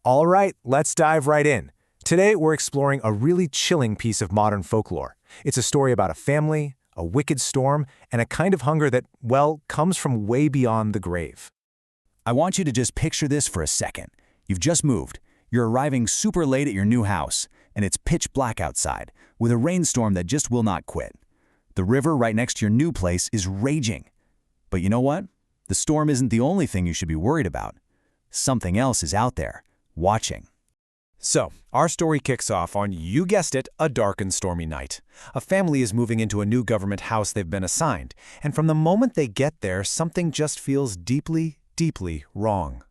All right, let's dive right in. Today, we're exploring a really chilling piece of modern folklore. It's a story about a family, a wicked storm, and a kind of hunger that, well, comes from way beyond the grave. I want you to just picture this for a second. You've just moved. You're arriving super late at your new house, and it's pitch black outside, with a rainstorm that just will not quit. The river right next to your new place is raging. But you know what? The storm isn't the only thing you should be worried about. Something else is out there, watching. So, our story kicks off on, you guessed it, a dark and stormy night. A family is moving into a new government house they've been assigned, and from the moment they get there, something just feels deeply, deeply wrong.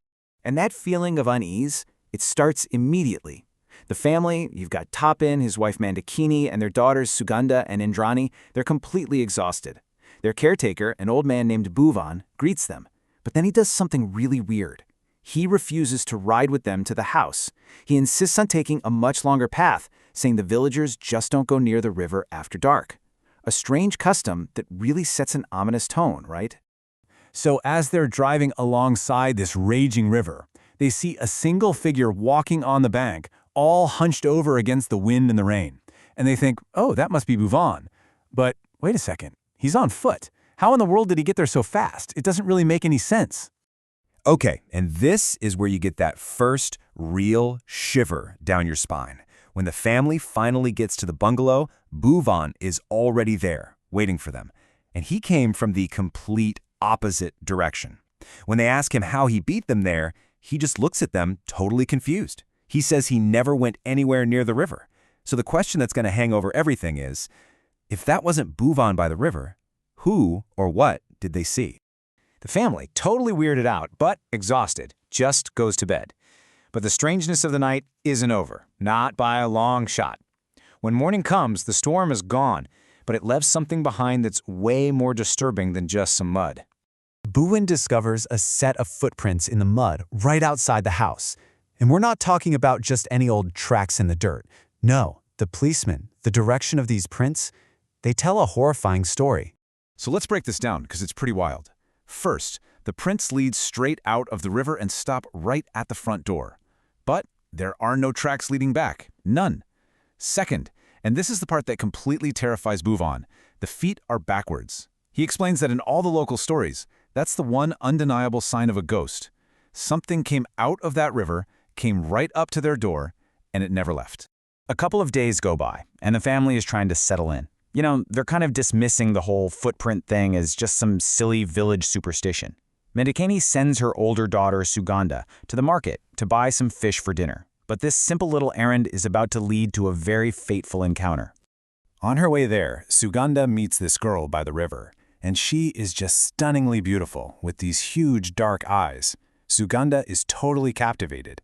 And that feeling of unease, it starts immediately. The family, you've got Tapan, his wife Mandakini, and their daughters Sugandha and Indrani, they're completely exhausted. Their caretaker, an old man named Bhuvan, greets them. But then he does something really weird. He refuses to ride with them to the house. He insists on taking a much longer path, saying the villagers just don't go near the river after dark. A strange custom that really sets an ominous tone, right? So as they're driving alongside this raging river, they see a single figure walking on the bank, all hunched over against the wind and the rain. And they think, oh, that must be Bhuvan. But wait a second, he's on foot. How in the world did he get there so fast? It doesn't really make any sense. Okay, and this is where you get that first real shiver down your spine. When the family finally gets to the bungalow, Bhuvan is already there, waiting for them. And he came from the complete opposite direction. When they ask him how he beat them there, he just looks at them totally confused. He says he never went anywhere near the river. So the question that's going to hang over everything is, if that wasn't Bhuvan by the river, who or what did they see? The family, totally weirded out, but exhausted, just goes to bed. But the strangeness of the night isn't over, not by a long shot. When morning comes, the storm is gone, but it leaves something behind that's way more disturbing than just some mud. Bhuvan discovers a set of footprints in the mud right outside the house. And we're not talking about just any old tracks in the dirt. No, the policemen, the direction of these prints, they tell a horrifying story. So let's break this down because it's pretty wild. First, the prints lead straight out of the river and stop right at the front door. But there are no tracks leading back. None. Second, and this is the part that completely terrifies Bhuvan, the feet are backwards. He explains that in all the local stories, that's the one undeniable sign of a ghost. Something came out of that river, came right up to their door, and it never left. A couple of days go by, and the family is trying to settle in. You know, they're kind of dismissing the whole footprint thing as just some silly village superstition. Mandakini sends her older daughter, Sugandha, to the market to buy some fish for dinner. But this simple little errand is about to lead to a very fateful encounter. On her way there, Sugandha meets this girl by the river, and she is just stunningly beautiful with these huge dark eyes. Sugandha is totally captivated.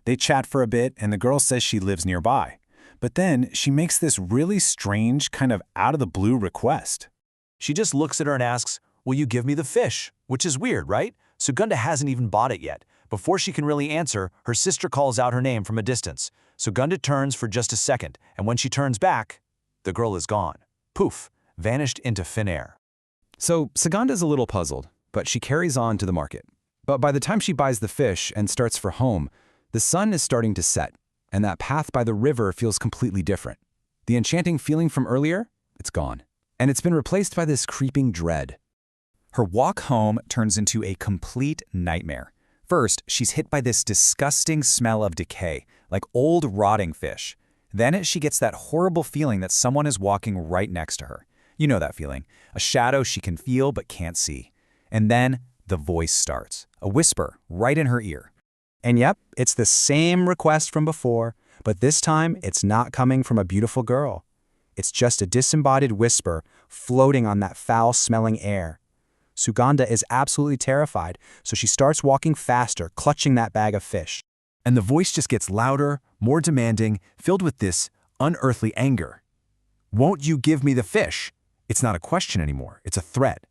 They chat for a bit, and the girl says she lives nearby. But then she makes this really strange, kind of out-of-the-blue request. She just looks at her and asks, "Will you give me the fish?" Which is weird, right? Sugandha hasn't even bought it yet. Before she can really answer, her sister calls out her name from a distance. Sugandha turns for just a second, and when she turns back, the girl is gone. Poof, vanished into thin air. So Sugandha's a little puzzled, but she carries on to the market. But by the time she buys the fish and starts for home, the sun is starting to set, and that path by the river feels completely different. The enchanting feeling from earlier, it's gone. And it's been replaced by this creeping dread. Her walk home turns into a complete nightmare. First, she's hit by this disgusting smell of decay, like old rotting fish. Then she gets that horrible feeling that someone is walking right next to her. You know that feeling, a shadow she can feel but can't see. And then the voice starts, a whisper right in her ear. And yep, it's the same request from before, but this time it's not coming from a beautiful girl. It's just a disembodied whisper floating on that foul-smelling air. Sugandha is absolutely terrified, so she starts walking faster, clutching that bag of fish. And the voice just gets louder, more demanding, filled with this unearthly anger. "Won't you give me the fish?" It's not a question anymore, it's a threat.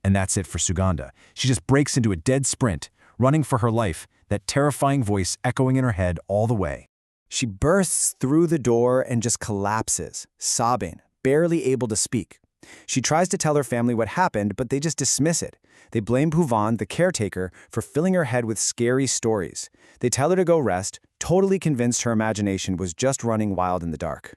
And that's it for Sugandha. She just breaks into a dead sprint, running for her life, that terrifying voice echoing in her head all the way. She bursts through the door and just collapses, sobbing, barely able to speak. She tries to tell her family what happened, but they just dismiss it. They blame Bhuvan, the caretaker, for filling her head with scary stories. They tell her to go rest, totally convinced her imagination was just running wild in the dark.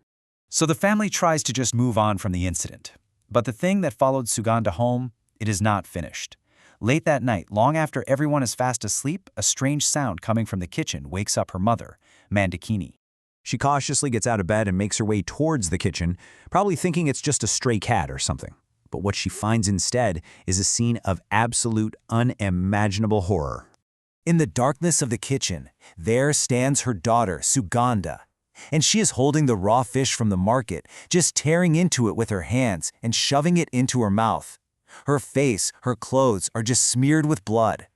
So the family tries to just move on from the incident. But the thing that followed Sugandha home, it is not finished. Late that night, long after everyone is fast asleep, a strange sound coming from the kitchen wakes up her mother, Mandakini. She cautiously gets out of bed and makes her way towards the kitchen, probably thinking it's just a stray cat or something. But what she finds instead is a scene of absolute unimaginable horror. In the darkness of the kitchen, there stands her daughter, Sugandha, and she is holding the raw fish from the market, just tearing into it with her hands and shoving it into her mouth. Her face, her clothes are just smeared with blood.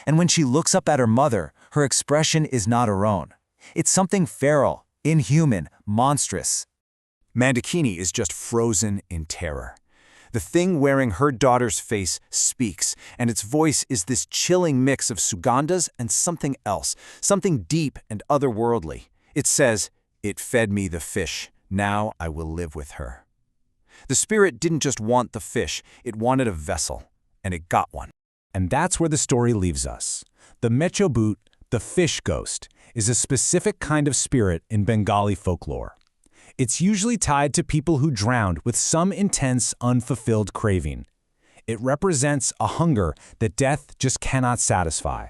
And when she looks up at her mother, her expression is not her own. It's something feral, inhuman, monstrous. Mandakini is just frozen in terror. The thing wearing her daughter's face speaks, and its voice is this chilling mix of Sugandha's and something else, something deep and otherworldly. It says, "It fed me the fish, now I will live with her." The spirit didn't just want the fish, it wanted a vessel, and it got one. And that's where the story leaves us. The Mechobut, the fish ghost, is a specific kind of spirit in Bengali folklore. It's usually tied to people who drowned with some intense, unfulfilled craving. It represents a hunger that death just cannot satisfy.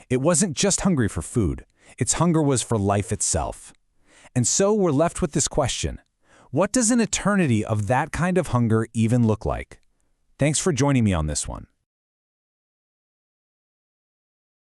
It wasn't just hungry for food, its hunger was for life itself. And so we're left with this question: what does an eternity of that kind of hunger even look like? Thanks for joining me on this one.